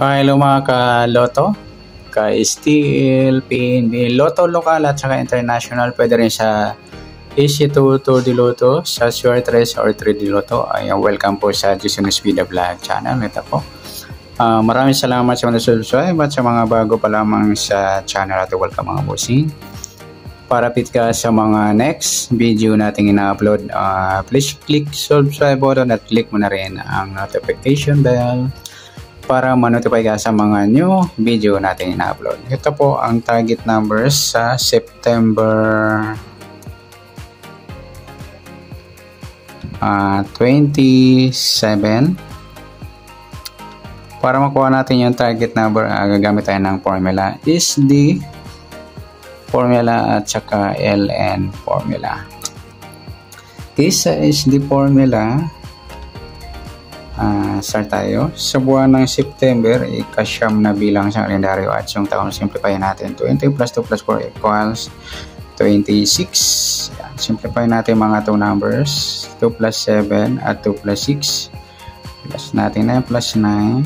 Hello mga ka-Lotto, ka-Steel, PNB, Lotto lokal at saka international. Pwede rin sa Easy to de Lotto, sa Sure 3 or 3D Lotto. Welcome po sa Jason Speed Vlog channel. Ito po. Maraming salamat sa mga subscribe at sa mga bago pa lamang sa channel at welcome mga bossing. Para fit ka sa mga next video nating ina-upload, please click subscribe button at click mo na rin ang notification bell para ma-notify ka sa mga new video natin ina-upload. Ito po ang target numbers sa September 27. Para makuha natin yung target number, gagamit tayo ng formula SD formula at saka LN formula. Okay, sa SD formula, start tayo. Sa buwan ng September, ikasyam na bilang sa kalendaryo at yung taon, simplify natin. 20 plus 2 plus 4 equals 26. Yan. Simplify natin mga 2 numbers. 2 plus 7 at 2 plus 6. Plus natin 9 plus 9.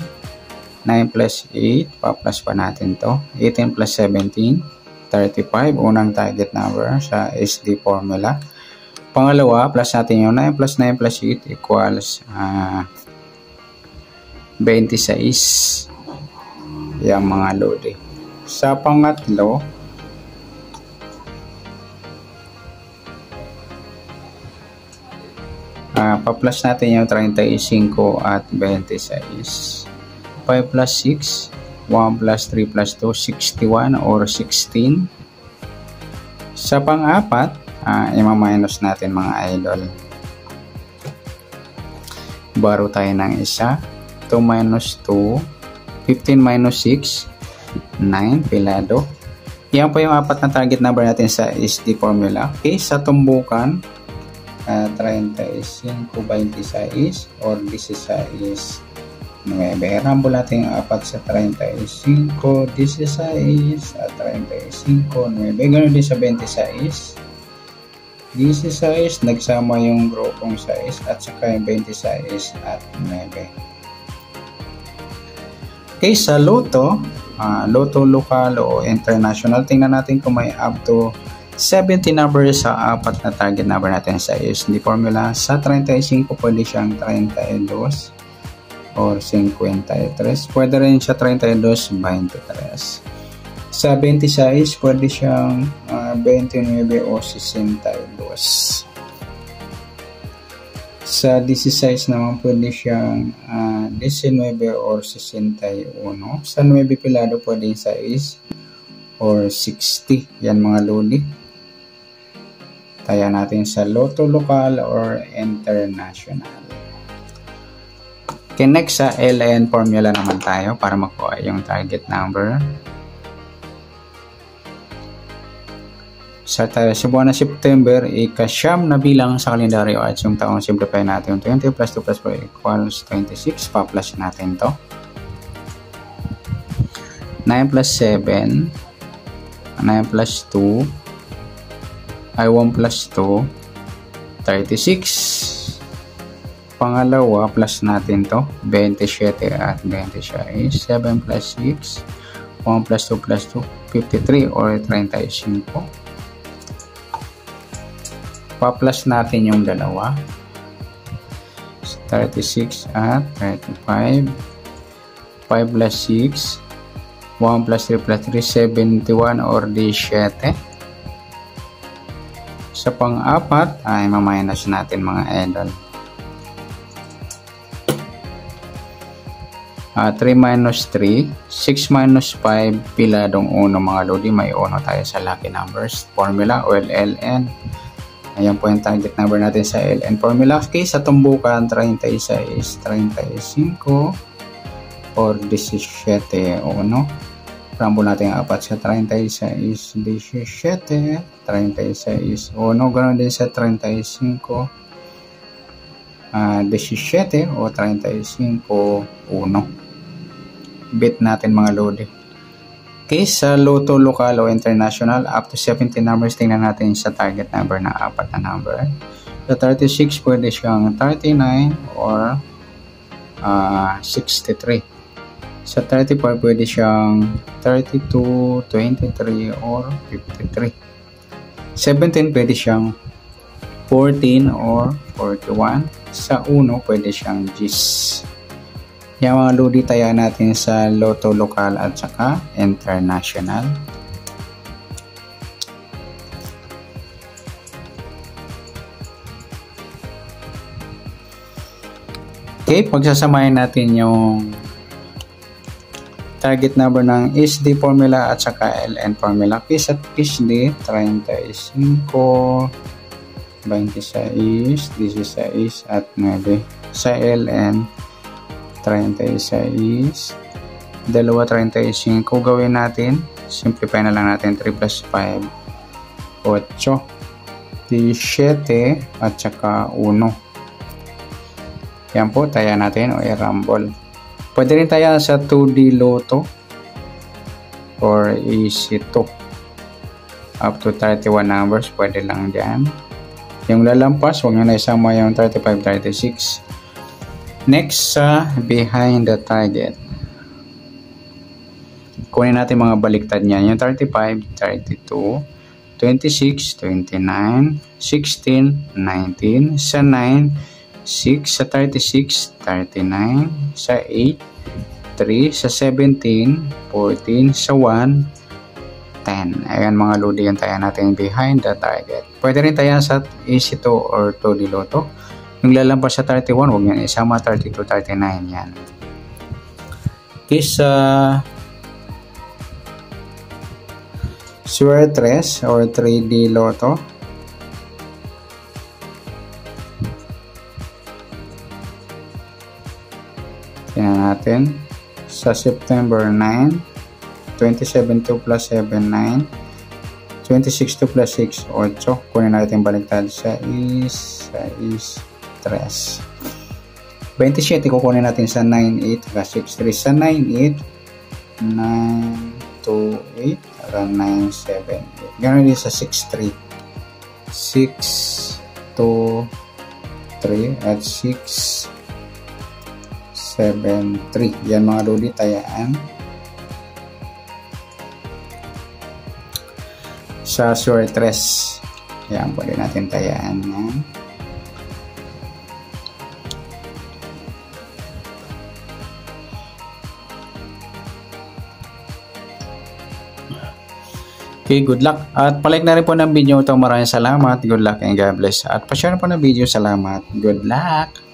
9 plus 8. Pa-plus pa natin to. 18 plus 17. 35. Unang target number sa SD formula. Pangalawa, plus natin yung 9 plus 9 plus 8 equals 26. Yung mga lodi. Sa pangatlo, pa-plus natin yung 35 at 26. 5 plus 6, 1 plus 3 plus 2, 61 or 16. Sa pang-apat, ima-minus natin mga idol. Baro tayo ng isa. 2 minus 2, 15 minus 6, 9, pilado. Yan po yung apat na target number natin sa SD formula. Okay, sa tumbukan, 35, 26 or 16, 9. Rambol natin yung apat sa 35, 16 at 35, 9. Ganun din sa 26. 16, nagsama yung grupong 6 at saka yung 26 at 9. Okay, sa Lotto, Lotto lokal o international, tingnan natin kung may up to 70 numbers sa apat na target number natin sa SD formula. Sa 35, pwede siyang 32 or 53. Pwede rin siya 32, 23. Sa 26, pwede siyang 29 o 62. Sa 16 naman, pwede siyang 19 or 61. Sa 9 pilado, pwede 6 or 60. Yan mga lodi. Taya natin sa Lotto lokal or international. Okay, next sa LN formula naman tayo para makuha yung target number. Sa buwan ng September, ikasyam na bilang sa kalendaryo at yung taong, simplify natin. 20 plus 2 plus 4 equals 26. Pa-plus natin to. 9 plus 7. 9 plus 2. 1 plus 2. 36. Pangalawa, plus natin to. 27 at 26. 7 plus 6. 1 plus 2 plus 2. 53 or 35. Pa-plus natin yung dalawa. 36 at 35. 5 plus 6. 1 plus 3 plus 3, 71 or 17. Sa pang-apat, ay ma-minus natin mga idol. 3 minus 3. 6 minus 5. Piladong 1 mga lodi. May 1 tayo sa lucky numbers. Formula o LN. Ayan po yung target number natin sa LN formula. Okay, sa tumbukan, 36, 35 or 17 o 1. Rambol natin ang apat sa 36, 17, 36 o 1. Ganoon din sa 35, 17 o 35, 1. Bit natin mga lodi. Okay, sa Lotto lokal o international, up to 70 numbers, tingnan natin sa target number na apat na number. Sa 36, pwede siyang 39 or 63. Sa 35, pwede siyang 32, 23, or 53. 17, pwede siyang 14 or 41. Sa 1, pwede siyang Gis. Yung mga lodi taya natin sa Lotto lokal at saka international. Okay, pagsasamahin natin yung target number ng SD formula at saka LN formula. Case at case D, 35, 26, 16 at 9. Sa LN, 36, 2.35. Gawin natin, simplify na lang natin, 3 plus 5, 8, 17, at saka 1. Yan po, taya natin o i-rumble. Pwede rin taya sa 2D Lotto or EC2. Up to 31 numbers, pwede lang dyan. Yung lalampas, huwag nyo na isama yung 35, 36. Next, sa behind the target. Kunin natin mga baliktad niyan. Yung 35, 32, 26, 29, 16, 19, sa 9, 6, sa 36, 39, sa 8, 3, sa 17, 14, sa 1, 10. Ayan mga lodi yung taya natin behind the target. Pwede rin taya sa EC2 or 2D Lotto. Yung lalampas sa 31, huwag yan isama 32, 39 yan. Is Sure 3 or 3D Lotto. Tingnan natin. Sa September 9, 27 2 plus 7, 9. 26 2 plus 6, 8. Kunin natin baliktad sa 3. 27 kukunin natin sa 9, 8, plus 6, 3. Sa 9, 8, 9, 2, 8, around 9, 7, 8. Ganoon din sa 6, 3. 6, 2, 3, at 6, 7, 3. Yan mga lodi tayaan. Sa Sure 3. Yan, pwede natin tayaan yan. Okay, good luck. At palike na rin po ng video ito. Maraming salamat. Good luck and God bless. At pa-share po ng video. Salamat. Good luck.